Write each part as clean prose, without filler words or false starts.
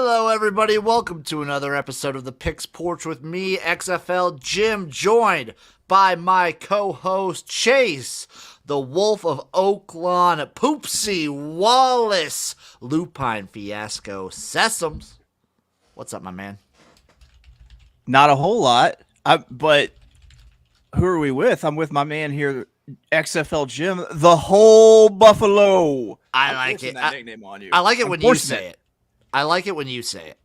Hello, everybody. Welcome to another episode of the Picks Porch with me, XFL Jim, joined by my co-host Chase, the Wolf of Oaklawn, Poopsie Wallace, Lupine Fiasco, Sessoms. What's up, my man? Not a whole lot, but who are we with? I'm with my man here, XFL Jim, the whole Buffalo. I like it. That nickname on you. I like it when you say it. I like it when you say it.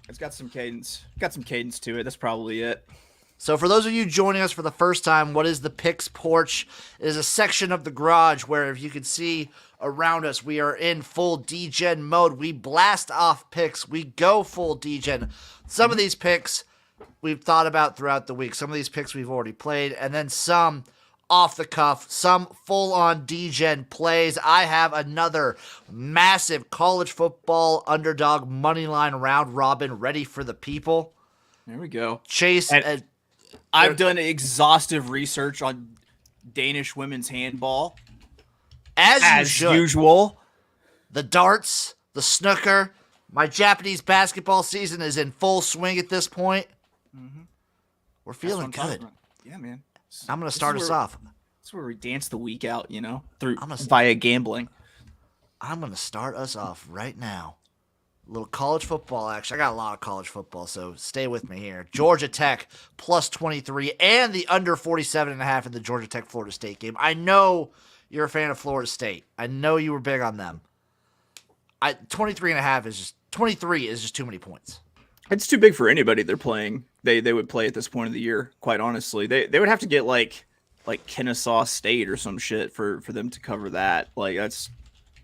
It's got some cadence. Got some cadence to it. That's probably it. So for those of you joining us for the first time, what is the Picks Porch? It is a section of the garage where, if you can see around us, we are in full degen mode. We blast off picks. We go full degen. Some of these picks we've thought about throughout the week. Some of these picks we've already played. And then some off the cuff, some full-on degen plays. I have another massive college football underdog moneyline round robin ready for the people. There we go. Chase, I've done exhaustive research on Danish women's handball. As usual. The darts, the snooker. My Japanese basketball season is in full swing at this point. Mm-hmm. We're feeling good. Yeah, man. I'm going to start us off. That's where we dance the week out, via gambling. I'm going to start us off right now. A little college football action. I got a lot of college football, so stay with me here. Georgia Tech plus 23 and the under 47.5 in the Georgia Tech Florida State game. I know you're a fan of Florida State. I know you were big on them. 23.5 is just 23 is just too many points. It's too big for anybody they're playing. They would play at this point of the year, quite honestly. They would have to get like Kennesaw State or some shit for them to cover that. Like, that's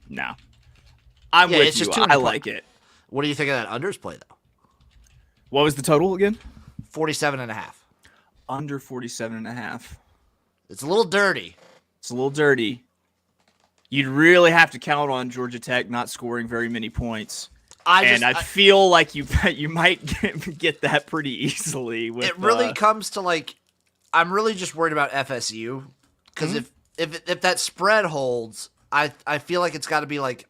no. I'm with you. I like it. What do you think of that unders play, though? What was the total again? 47.5. Under 47.5. It's a little dirty. It's a little dirty. You'd really have to count on Georgia Tech not scoring very many points. I feel like you might get that pretty easily. It really comes to, I'm really just worried about FSU. Because if that spread holds, I feel like it's got to be like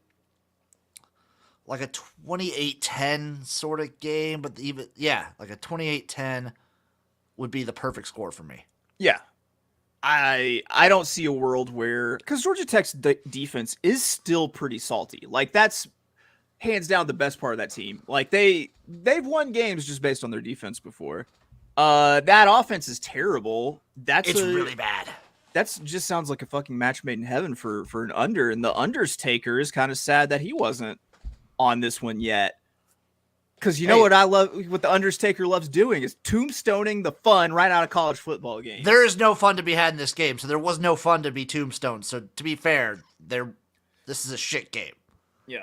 a 28-10 sort of game. But like a 28-10 would be the perfect score for me. Yeah. I don't see a world where, because Georgia Tech's defense is still pretty salty. Like, that's hands down the best part of that team. Like, they've won games just based on their defense before. That offense is terrible. It's really bad. That just sounds like a fucking match made in heaven for an under. And the unders taker is kind of sad that he wasn't on this one yet. Because you know what I love, what the unders taker loves doing is tombstoning the fun right out of college football games. There is no fun to be had in this game, so there was no fun to be tombstoned. So to be fair, this is a shit game. Yeah.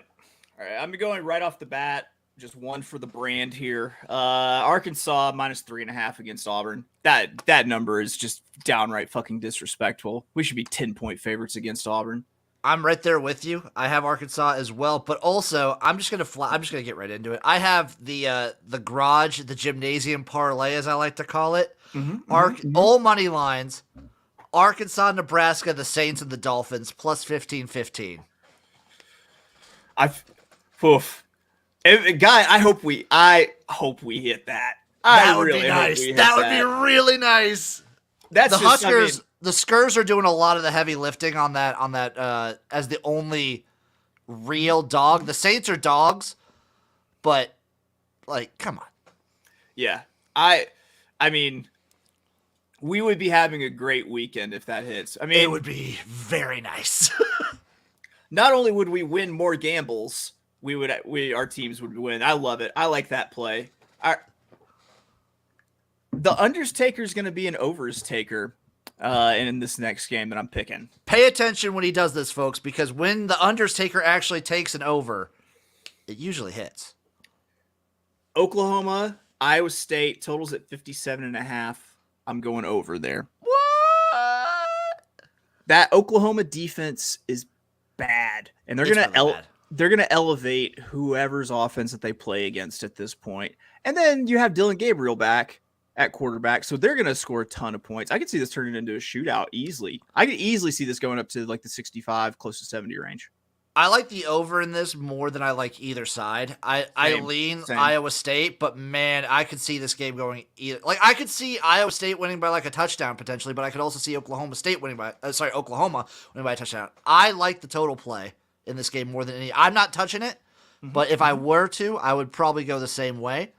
All right, I'm going right off the bat. Just one for the brand here. Arkansas minus 3.5 against Auburn. That number is just downright fucking disrespectful. We should be 10-point favorites against Auburn. I'm right there with you. I have Arkansas as well, but also I'm just gonna get right into it. I have the garage, the gymnasium parlay, as I like to call it. All money lines. Arkansas, Nebraska, the Saints, and the Dolphins plus 15-15. I hope we hit that. That would be nice. That would be really nice. That's the Huskers. The Skurs are doing a lot of the heavy lifting on that as the only real dog. The Saints are dogs, but come on. Yeah. I mean, we would be having a great weekend if that hits. I mean, it would be very nice. Not only would we win more gambles, our teams would win. I love it. I like that play. The unders taker is going to be an overs taker. In this next game that I'm picking. Pay attention when he does this, folks, because when the unders taker actually takes an over, it usually hits. Oklahoma, Iowa State, totals at 57.5. I'm going over there. What? That Oklahoma defense is bad, and they're going to elevate whoever's offense that they play against at this point. And then you have Dylan Gabriel back at quarterback, so they're going to score a ton of points. I could see this turning into a shootout easily. I could easily see this going up to like the 65, close to 70 range. I like the over in this more than I like either side. I lean Same. Iowa State, but man, I could see this game going either. Like I could see Iowa State winning by like a touchdown potentially, but I could also see Oklahoma winning by a touchdown. I like the total play in this game more than any. I'm not touching it, but if I were to, I would probably go the same way.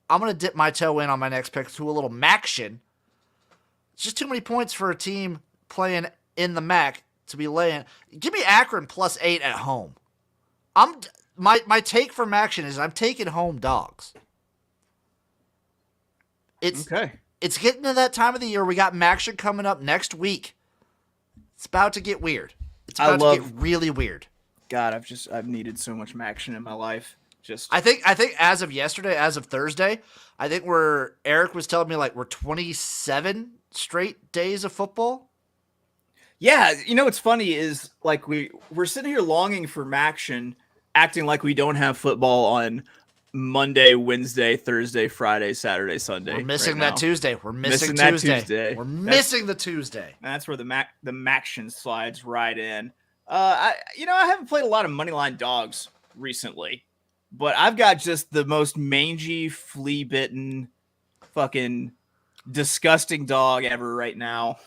I'm gonna dip my toe in on my next pick to a little MACtion. It's just too many points for a team playing in the MAC to be laying. Give me Akron +8 at home. My take for MACtion is I'm taking home dogs. It's getting to that time of the year. We got MACtion coming up next week. It's about to get weird. It's about to get really weird. God, I've needed so much MACtion in my life. I think as of yesterday, as of Thursday, I think Eric was telling me like we're 27 straight days of football. Yeah, what's funny is like we're sitting here longing for MACtion, acting like we don't have football on Monday, Wednesday, Thursday, Friday, Saturday, Sunday. We're missing that Tuesday. We're missing Tuesday. We're missing the Tuesday. That's where the MACtion slides right in. I haven't played a lot of moneyline dogs recently, but I've got just the most mangy, flea-bitten, fucking disgusting dog ever right now.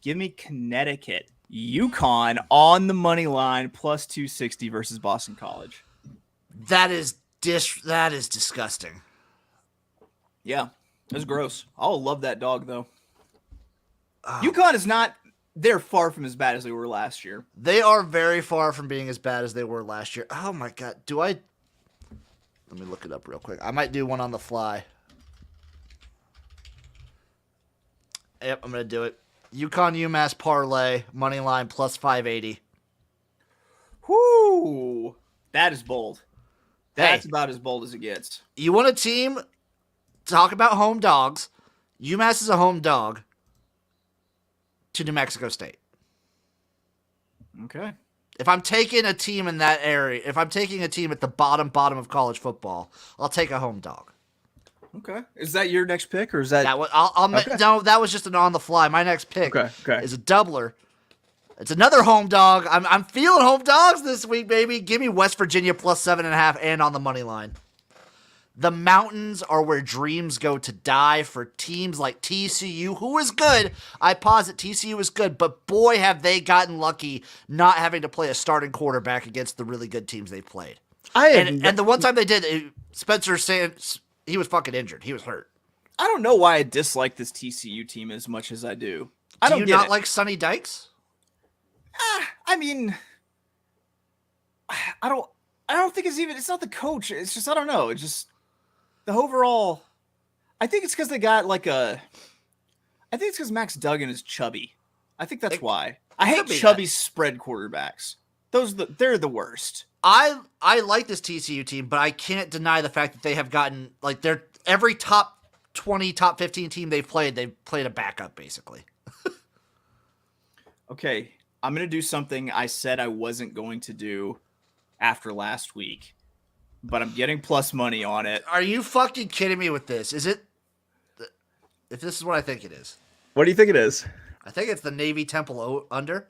Give me Connecticut, UConn on the money line +260 versus Boston College. That is disgusting. Yeah, that's gross. I'll love that dog though. UConn is not. They're far from as bad as they were last year. They are very far from being as bad as they were last year. Oh my god, let me look it up real quick. I might do one on the fly. Yep, I'm gonna do it. UConn UMass parlay money line +580. Whoo, that is bold. That's about as bold as it gets. You want a team? Talk about home dogs. UMass is a home dog to New Mexico State. Okay. If I'm taking a team in that area, if I'm taking a team at the bottom of college football, I'll take a home dog. Okay. Is that your next pick, or is that? No, that was just an on the fly. My next pick is a doubler. It's another home dog. I'm feeling home dogs this week, baby. Give me West Virginia +7.5 and on the money line. The mountains are where dreams go to die for teams like TCU, who is good. I posit TCU is good, but boy, have they gotten lucky not having to play a starting quarterback against the really good teams they played. And the one time they did, Spencer Sanders, he was fucking injured. He was hurt. I don't know why I dislike this TCU team as much as I do. Do you not like Sonny Dykes? I mean, I don't think it's not the coach. It's just, I don't know. It's just the overall, I think it's because they got I think it's because Max Duggan is chubby. I think that's why. I hate chubby spread quarterbacks. They're the worst. I like this TCU team, but I can't deny the fact that they have gotten, every top 20, top 15 team they've played a backup, basically. Okay, I'm going to do something I said I wasn't going to do after last week, but I'm getting plus money on it. Are you fucking kidding me with this? Is it? If this is what I think it is. What do you think it is? I think it's the Navy Temple under.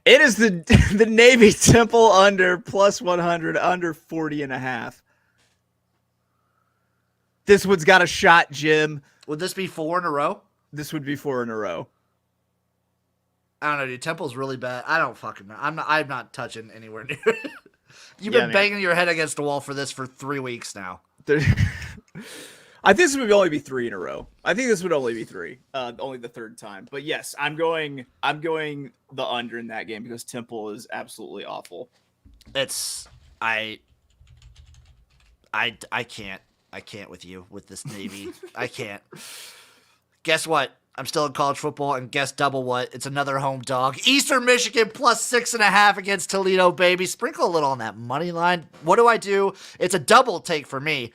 It is the Navy Temple under +100, under 40.5. This one's got a shot, Jim. Would this be 4 in a row? This would be 4 in a row. I don't know, dude. Temple's really bad. I don't fucking know. I'm not touching anywhere near it. You've been banging your head against the wall for this for 3 weeks now. I think this would only be 3 in a row. I think this would only be 3, only the third time. But yes, I'm going the under in that game because Temple is absolutely awful. I can't with you with this Navy. I can't. Guess what? I'm still in college football, and guess double what? It's another home dog. Eastern Michigan +6.5 against Toledo, baby. Sprinkle a little on that money line. What do I do? It's a double take for me.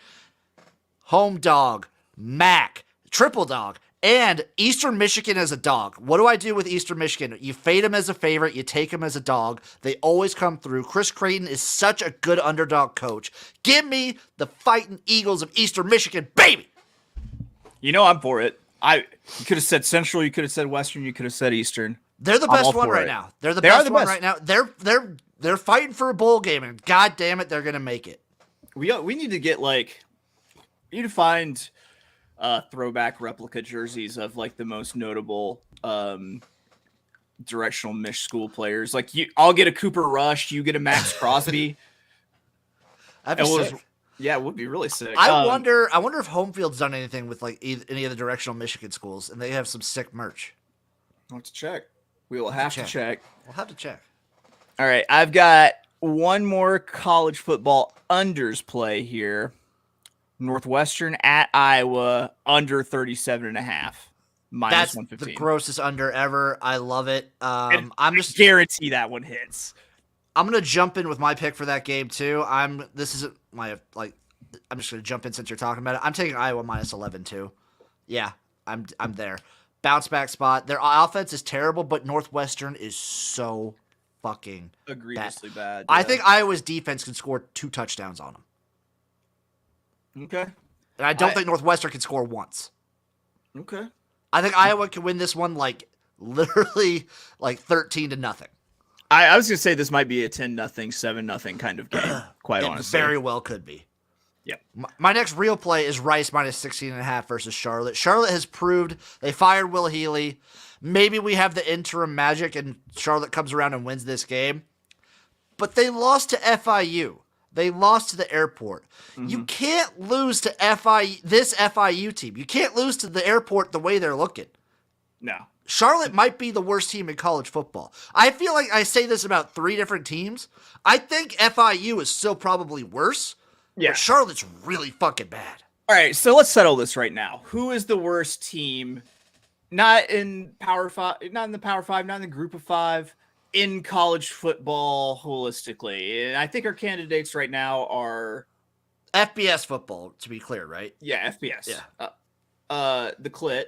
Home dog, MAC, triple dog, and Eastern Michigan as a dog. What do I do with Eastern Michigan? You fade them as a favorite. You take them as a dog. They always come through. Chris Creighton is such a good underdog coach. Give me the fighting Eagles of Eastern Michigan, baby. I'm for it. You could have said Central. You could have said Western. You could have said Eastern. They're the I'm best all one for right it. now. They're the They are best the one best. right now. They're fighting for a bowl game, and god damn it, they're gonna make it. We need to get we need to find throwback replica jerseys of like the most notable directional Mich school players. Like I'll get a Cooper Rush, you get a Max Crosby. That'd be sick. Yeah, it would be really sick. I wonder if Home Field's done anything with like any of the directional Michigan schools, and they have some sick merch. I'll have to check. We will have to check. We'll have to check. All right, I've got one more college football unders play here. Northwestern at Iowa, under 37.5. Minus That's 115. the grossest under ever. I love it. I'm just guarantee that one hits. I'm gonna jump in with my pick for that game too. This isn't my like. I'm just gonna jump in since you're talking about it. I'm taking Iowa minus 11 too. Yeah, I'm there. Bounce back spot. Their offense is terrible, but Northwestern is so fucking egregiously bad. I think Iowa's defense can score 2 touchdowns on them. Okay. And I don't think Northwestern can score once. Okay. I think Iowa can win this one like literally like 13-0. I was gonna say this might be a 10-0, 7-0 kind of game. Quite honestly, very well could be. Yep. My next real play is Rice minus 16.5 versus Charlotte. Charlotte has proved they fired Will Healy. Maybe we have the interim magic and Charlotte comes around and wins this game. But they lost to FIU. They lost to the airport. Mm-hmm. You can't lose to this FIU team. You can't lose to the airport the way they're looking. No. Charlotte might be the worst team in college football. I feel like I say this about 3 different teams. I think FIU is still probably worse. Yeah. But Charlotte's really fucking bad. All right, so let's settle this right now. Who is the worst team? Not in Power 5, not in the Power 5, not in the Group of 5, in college football holistically. And I think our candidates right now are FBS football, to be clear, right? Yeah, FBS. Yeah. The Clit,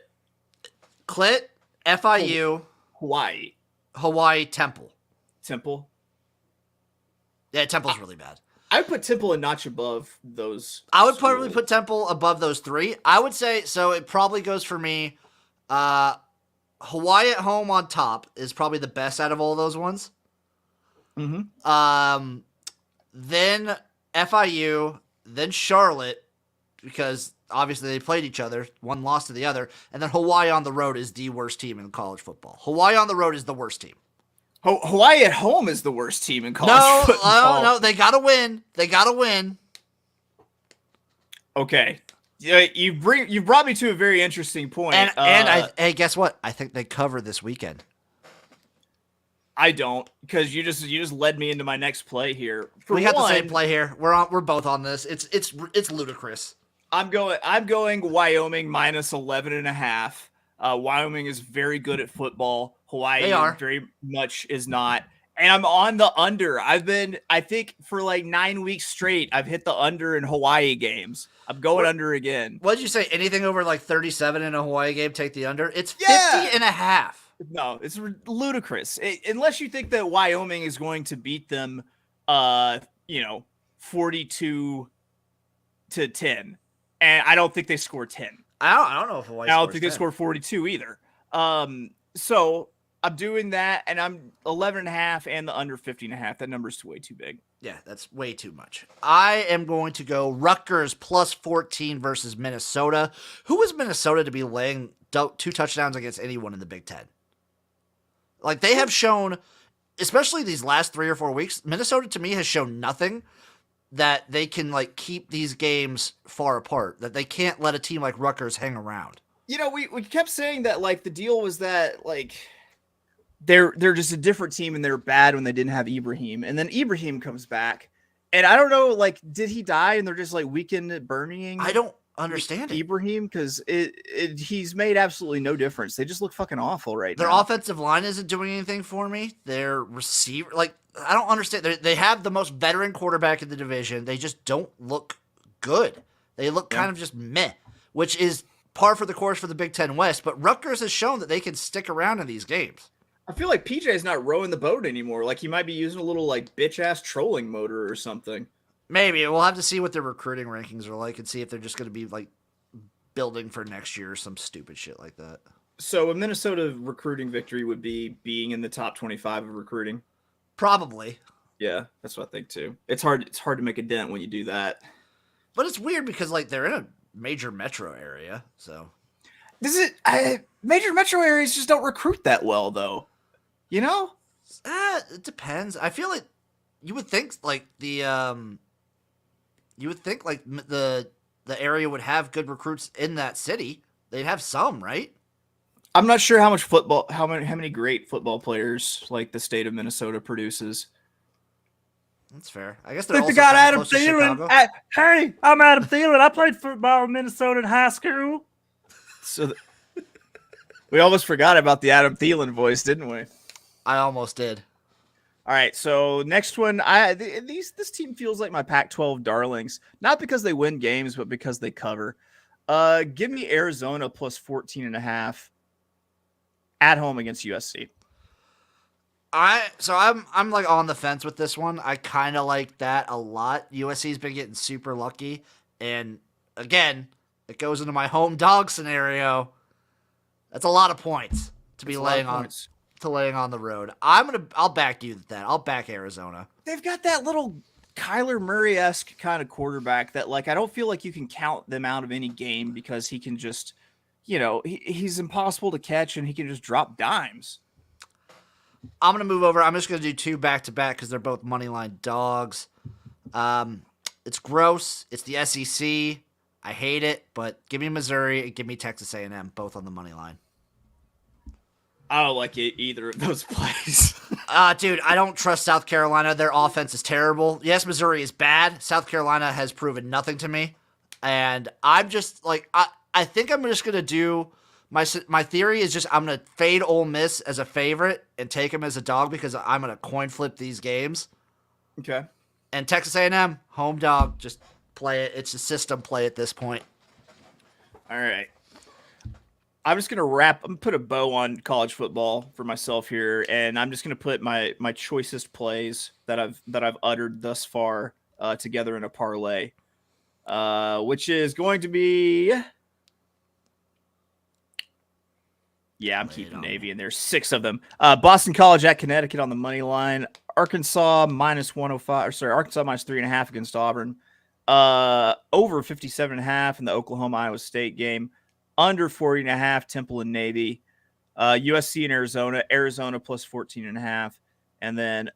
FIU, Hawaii, Temple. Yeah, Temple's really bad. I would put Temple a notch above those. I would probably put Temple above those 3. I would say, so it probably goes for me. Hawaii at home on top is probably the best out of all those ones. Mm-hmm. Then FIU, then Charlotte, because obviously they played each other. One lost to the other. And then Hawaii on the road is the worst team in college football. Hawaii on the road is the worst team. Hawaii at home is the worst team in college football. No, they gotta win. Okay, you brought me to a very interesting point. Hey, guess what? I think they cover this weekend. I don't, because you just led me into my next play here. We got the same play here. We're both on this. It's ludicrous. I'm going Wyoming minus 11.5. Wyoming is very good at football. Hawaii very much is not. And I'm on the under. I think for like 9 weeks straight, I've hit the under in Hawaii games. I'm going under again. What did you say? Anything over like 37 in a Hawaii game, take the under? It's 50.5. No, it's ludicrous. Unless you think that Wyoming is going to beat them, 42-10. And I don't think they score 10. I don't know if Hawaii. I don't think they score 42 either. So I'm doing that, and I'm 11.5 and the under 50.5. That number's way too big. Yeah, that's way too much. I am going to go Rutgers plus 14 versus Minnesota. Who is Minnesota to be laying 2 touchdowns against anyone in the Big Ten? Like, they have shown, especially these last 3 or 4 weeks, Minnesota to me has shown nothing that they can like keep these games far apart, that they can't let a team like Rutgers hang around. We kept saying that like the deal was that like they're just a different team and they're bad when they didn't have Ibrahim, and then Ibrahim comes back, and I don't know, like, did he die and they're just like weekend at burning? I don't understand Ibrahim, because he's made absolutely no difference. They just look fucking awful right now. Their offensive line isn't doing anything for me. Their receiver, like, I don't understand. They have the most veteran quarterback in the division. They just don't look good. They look kind of just meh, which is par for the course for the Big Ten West. But Rutgers has shown that they can stick around in these games. I feel like PJ is not rowing the boat anymore. Like, he might be using a little like bitch ass trolling motor or something. Maybe. We'll have to see what their recruiting rankings are like and see if they're just going to be like building for next year or some stupid shit like that. So a Minnesota recruiting victory would be being in the top 25 of recruiting. Probably. Yeah, that's what I think too. It's hard to make a dent when you do that. But it's weird because like they're in a major metro area, so Major metro areas just don't recruit that well though. You know? it depends. I feel like you would think like the area would have good recruits in that city. They'd have some, right? I'm not sure how many great football players like the state of Minnesota produces. That's fair. I guess they're They also got kinda Adam close to Thielen. Chicago. Hey, I'm Adam Thielen. I played football in Minnesota in high school. So we almost forgot about the Adam Thielen voice, didn't we? I almost did. All right, so next one, this team feels like my Pac-12 darlings, not because they win games, but because they cover. Give me Arizona plus 14.5 at home against USC. I'm like on the fence with this one. I kind of like that a lot. USC's been getting super lucky, and again, it goes into my home dog scenario. That's a lot of points to be laying on the road. I'll back you with that. I'll back Arizona. They've got that little Kyler Murray-esque kind of quarterback that, like, I don't feel like you can count them out of any game because he can just, he's impossible to catch and he can just drop dimes. I'm going to move over. I'm just going to do two back-to-back because they're both moneyline dogs. It's gross. It's the SEC. I hate it, but give me Missouri and give me Texas A&M, both on the money line. I don't like either of those plays. Dude, I don't trust South Carolina. Their offense is terrible. Yes, Missouri is bad. South Carolina has proven nothing to me. And I'm just like, I think I'm just going to do, my theory is just I'm going to fade Ole Miss as a favorite and take them as a dog because I'm going to coin flip these games. Okay. And Texas A&M, home dog, just play it. It's a system play at this point. All right. I'm just gonna put a bow on college football for myself here, and I'm just gonna put my choicest plays that I've uttered thus far together in a parlay, which is going to be, I'm keeping Navy in there. 6 of them. Boston College at Connecticut on the money line. Arkansas minus 105. Arkansas minus 3.5 against Auburn. Over 57.5 in the Oklahoma Iowa State game. Under 40.5, Temple and Navy. USC and Arizona plus 14.5. And then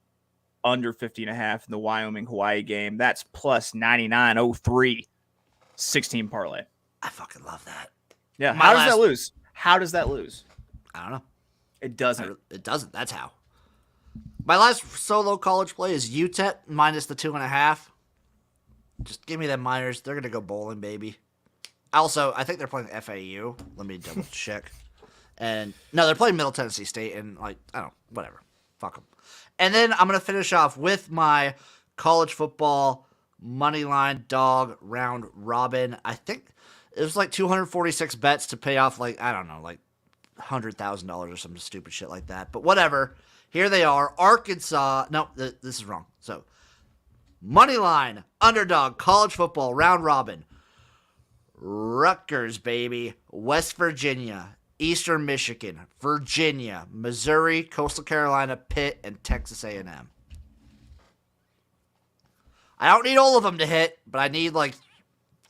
under 50.5 in the Wyoming-Hawaii game. That's plus 99.03. 16 parlay. I fucking love that. Yeah. How does that lose? How does that lose? I don't know. It doesn't. It doesn't. That's how. My last solo college play is UTEP minus the 2.5. Just give me them Miners. They're going to go bowling, baby. Also, I think they're playing FAU. Let me double check. And no, they're playing Middle Tennessee State, and I don't know, whatever. Fuck them. And then I'm going to finish off with my college football money line dog round robin. I think it was like 246 bets to pay off like $100,000 or some stupid shit like that. But whatever. Here they are. Arkansas. No, this is wrong. So money line, underdog, college football round robin. Rutgers, baby. West Virginia, Eastern Michigan, Virginia, Missouri, Coastal Carolina, Pitt, and Texas A&M. I don't need all of them to hit, but I need like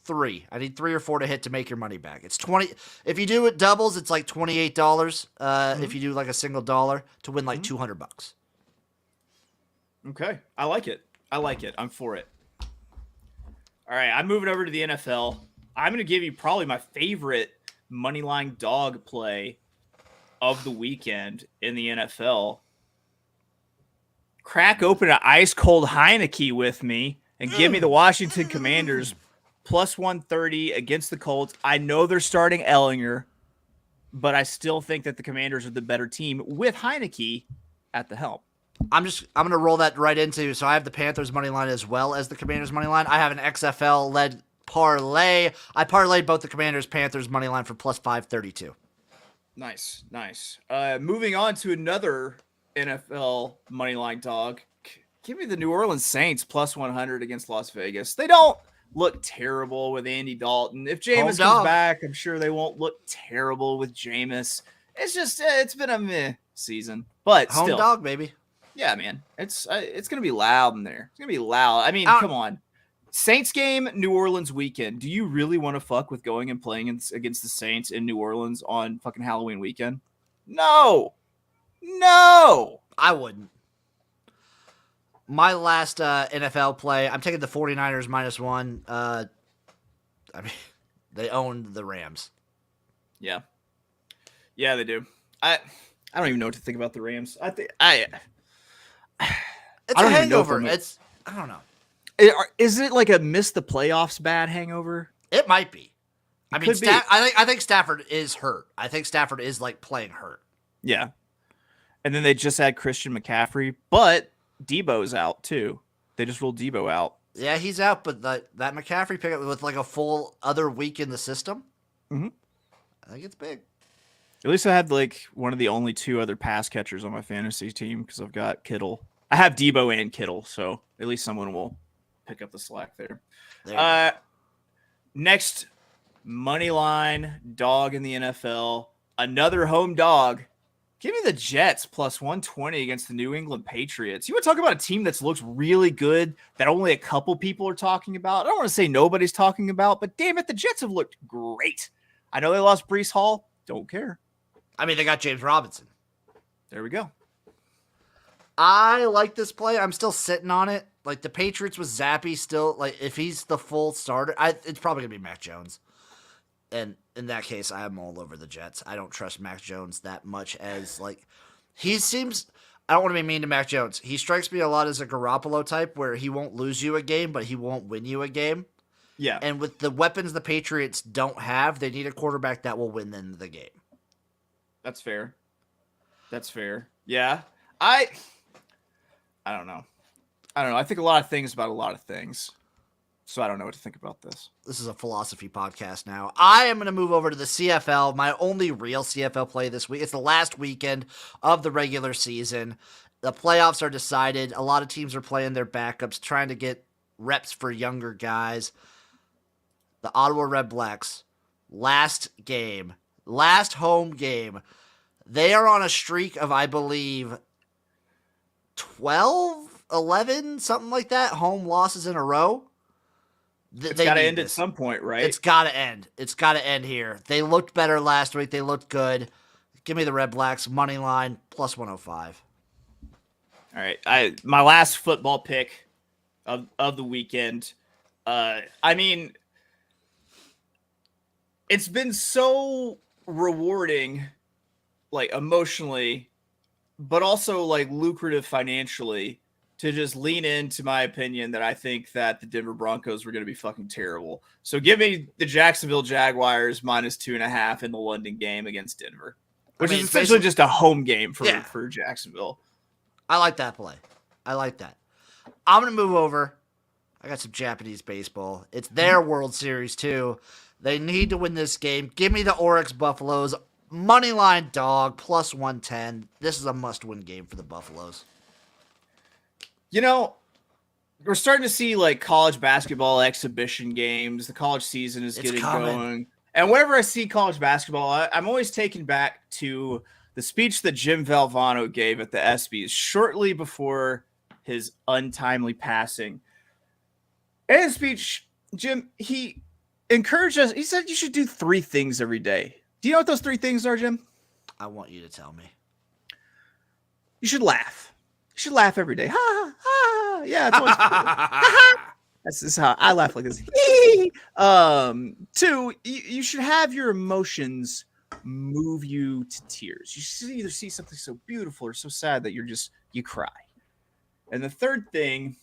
3. I need 3 or 4 to hit to make your money back. It's 20. If you do it doubles, it's like $28. If you do like a single dollar to win like $200. Okay, I like it. I'm for it. All right, I'm moving over to the NFL. I'm going to give you probably my favorite moneyline dog play of the weekend in the NFL. Crack open an ice cold Heineke with me and give me the Washington Commanders plus 130 against the Colts. I know they're starting Ellinger, but I still think that the Commanders are the better team with Heineke at the helm. I'm going to roll that right into. So I have the Panthers money line as well as the Commanders money line. I have an XFL led parlay. I parlayed both the Commanders Panthers money line for plus 532. Nice. Moving on to another NFL money line dog. Give me the New Orleans Saints plus 100 against Las Vegas. They don't look terrible with Andy Dalton. If Jameis comes back, I'm sure they won't look terrible with Jameis. It's just it's been a meh season, but Home still, dog, baby. yeah, man, it's gonna be loud in there. It's gonna be loud. I mean, come on, Saints game, New Orleans weekend. Do you really want to fuck with going and playing against the Saints in New Orleans on fucking Halloween weekend? No, I wouldn't. My last NFL play, I'm taking the 49ers -1. I mean, they owned the Rams. Yeah, they do. I don't even know what to think about the Rams. It's I a don't even know if hangover. I'm- I don't know. Is it like a miss the playoffs bad hangover? It might be. I mean, could be. I think Stafford is hurt. I think Stafford is like playing hurt. Yeah. And then they just had Christian McCaffrey, but Debo's out too. They just ruled Debo out. Yeah, he's out, but that McCaffrey pickup with like a full other week in the system, Mhm. I think it's big. At least I had like one of the only 2 other pass catchers on my fantasy team because I've got Kittle. I have Debo and Kittle, so at least someone will pick up the slack there. Next, money line dog in the NFL. Another home dog. Give me the Jets plus 120 against the New England Patriots. You want to talk about a team that's looks really good that only a couple people are talking about? I don't want to say nobody's talking about, but damn it, the Jets have looked great. I know they lost Breece Hall. Don't care. I mean, they got James Robinson. There we go. I like this play. I'm still sitting on it. Like the Patriots with Zappy still, like if he's the full starter, it's probably gonna be Mac Jones. And in that case, I am all over the Jets. I don't trust Mac Jones that much as like he seems. I don't want to be mean to Mac Jones. He strikes me a lot as a Garoppolo type where he won't lose you a game, but he won't win you a game. Yeah. And with the weapons the Patriots don't have, they need a quarterback that will win them the game. That's fair. Yeah. I don't know. I think a lot of things about a lot of things. So I don't know what to think about this. This is a philosophy podcast now. I am going to move over to the CFL, my only real CFL play this week. It's the last weekend of the regular season. The playoffs are decided. A lot of teams are playing their backups, trying to get reps for younger guys. The Ottawa Red Blacks, last home game. They are on a streak of, I believe, 12, 11, something like that, home losses in a row. It's got to end at some point, right? It's got to end. It's got to end here. They looked better last week. They looked good. Give me the Red Blacks money line plus 105. All right. My last football pick of the weekend. I mean, it's been so rewarding, like emotionally, but also like lucrative financially, to just lean into my opinion that I think that the Denver Broncos were going to be fucking terrible. So give me the Jacksonville Jaguars minus 2.5 in the London game against Denver, which is essentially just a home game for Jacksonville. I like that play. I like that. I'm going to move over. I got some Japanese baseball. It's their World Series too. They need to win this game. Give me the Oryx Buffaloes money line dog plus 110. This is a must-win game for the Buffaloes. You know, we're starting to see like college basketball exhibition games. The college season is getting going. And whenever I see college basketball, I'm always taken back to the speech that Jim Valvano gave at the ESPYs shortly before his untimely passing. In his speech, Jim, he encouraged us. He said you should do 3 things every day. Do you know what those 3 things are, Jim? I want you to tell me. You should laugh. You should laugh every day. Ha, ha, ha. Yeah, it's always ha, ha. That's just how I laugh like this. 2, you should have your emotions move you to tears. You should either see something so beautiful or so sad that you cry. And the 3rd thing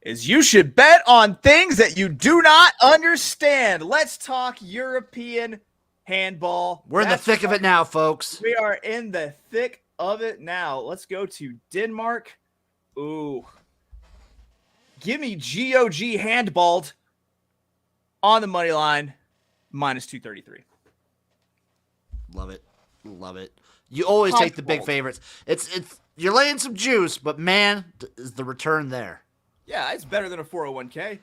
is you should bet on things that you do not understand. Let's talk European handball. We're in the thick of it now, folks. We are in the thick of it now. Let's go to Denmark. Ooh. Give me GOG handballed on the money line minus 233. Love it. Love it. You always take the big favorites. It's you're laying some juice, but man, is the return there. Yeah, it's better than a 401k.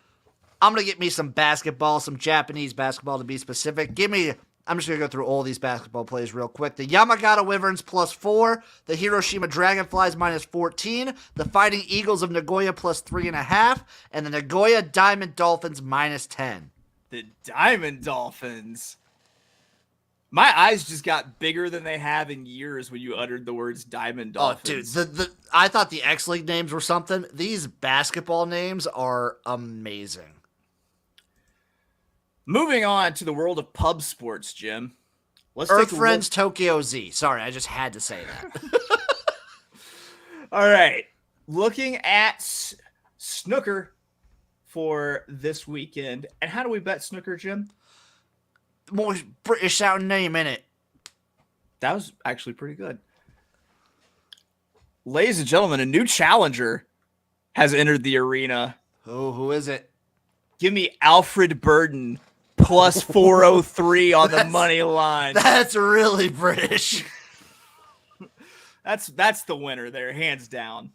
I'm going to get me some basketball, some Japanese basketball to be specific. Give me I'm just going to go through all these basketball plays real quick. The Yamagata Wyverns +4. The Hiroshima Dragonflies -14. The Fighting Eagles of Nagoya +3.5. And the Nagoya Diamond Dolphins -10. The Diamond Dolphins. My eyes just got bigger than they have in years when you uttered the words Diamond Dolphins. Oh, dude, I thought the X League names were something. These basketball names are amazing. Moving on to the world of pub sports, Jim. Let's Earth take Friends Tokyo Z. Sorry, I just had to say that. All right. Looking at snooker for this weekend. And how do we bet snooker, Jim? More British sounding name in it. That was actually pretty good. Ladies and gentlemen, a new challenger has entered the arena. Oh, who is it? Give me Alfred Burden +403 on the money line. That's really British. That's the winner there, hands down.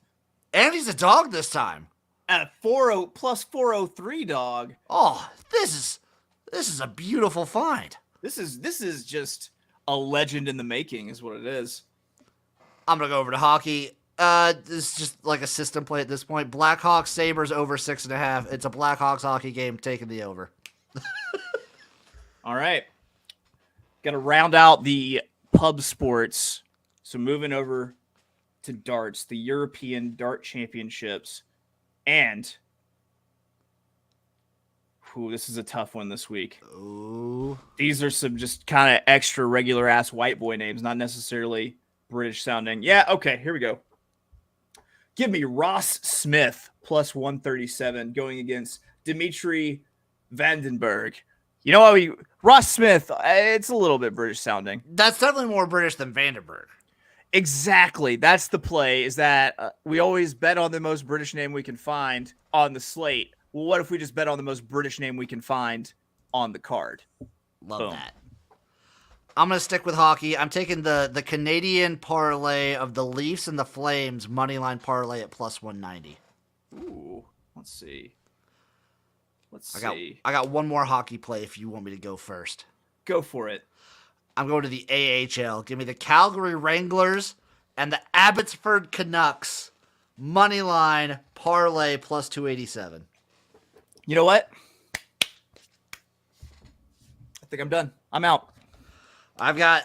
And he's a dog this time. At +403, dog. Oh, this is a beautiful find. This is just a legend in the making, is what it is. I'm gonna go over to hockey. This is just like a system play at this point. Blackhawks Sabres over 6.5. It's a Blackhawks hockey game, taking the over. All right. Got to round out the pub sports. So moving over to darts, the European Dart Championships. And this is a tough one this week. Ooh. These are some just kind of extra regular ass white boy names, not necessarily British sounding. Yeah, okay, here we go. Give me Ross Smith +137 going against Dimitri Vandenberg. You know what? Ross Smith, it's a little bit British sounding. That's definitely more British than Vandenberg. Exactly. That's the play, is that we always bet on the most British name we can find on the slate. Well, what if we just bet on the most British name we can find on the card? Love Boom. that. I'm going to stick with hockey. I'm taking the Canadian parlay of the Leafs and the Flames moneyline parlay at +190. Ooh, let's see. I got one more hockey play if you want me to go first. Go for it. I'm going to the AHL. Give me the Calgary Wranglers and the Abbotsford Canucks moneyline parlay +287. You know what? I think I'm done. I'm out. I've got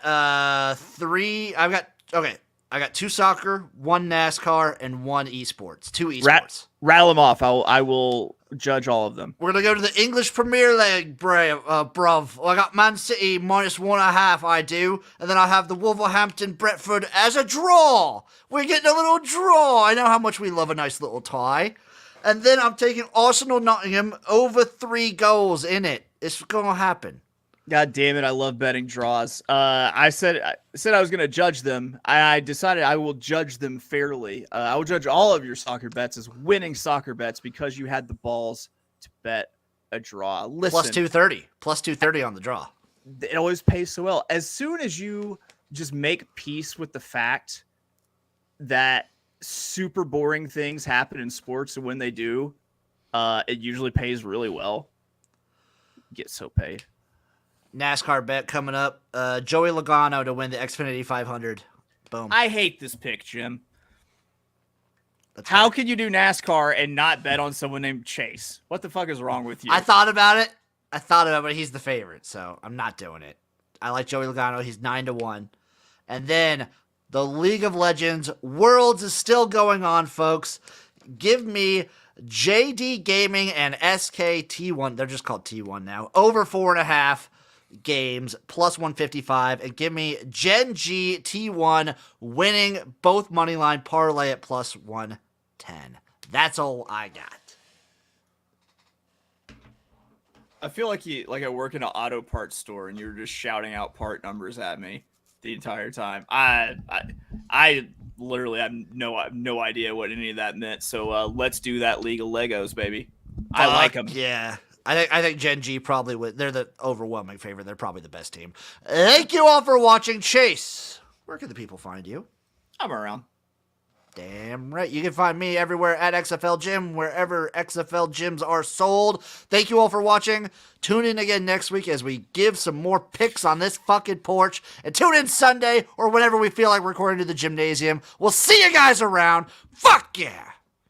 I got 2 soccer, 1 NASCAR, and 1 esports. 2 esports. Rattle them off. I will judge all of them. We're going to go to the English Premier League, bruv. I got Man City -1.5, I do. And then I have the Wolverhampton Brentford as a draw. We're getting a little draw. I know how much we love a nice little tie. And then I'm taking Arsenal Nottingham over 3 goals in it. It's going to happen. God damn it! I love betting draws. I said I was going to judge them. I decided I will judge them fairly. I will judge all of your soccer bets as winning soccer bets because you had the balls to bet a draw. Listen, +230 on the draw. It always pays so well. As soon as you just make peace with the fact that super boring things happen in sports, and when they do, it usually pays really well. You get so paid. NASCAR bet coming up. Joey Logano to win the Xfinity 500. Boom. I hate this pick, Jim. How How can you do NASCAR and not bet on someone named Chase? What the fuck is wrong with you? I thought about it, but he's the favorite, so I'm not doing it. I like Joey Logano. He's 9-1. And then the League of Legends Worlds is still going on, folks. Give me JD Gaming and SKT1. They're just called T1 now. Over 4.5 games, +155. And give me Gen G T1 winning both moneyline parlay at +110. That's all I got. I feel like I work in an auto parts store and you're just shouting out part numbers at me the entire time. I literally have no idea what any of that meant. So let's do that League of Legos, baby. I like them. Yeah. I think Gen G probably would. They're the overwhelming favorite. They're probably the best team. Thank you all for watching. Chase, where can the people find you? I'm around. Damn right. You can find me everywhere at XFL Jim, wherever XFL gyms are sold. Thank you all for watching. Tune in again next week as we give some more picks on this fucking porch. And tune in Sunday or whenever we feel like recording to the gymnasium. We'll see you guys around. Fuck yeah!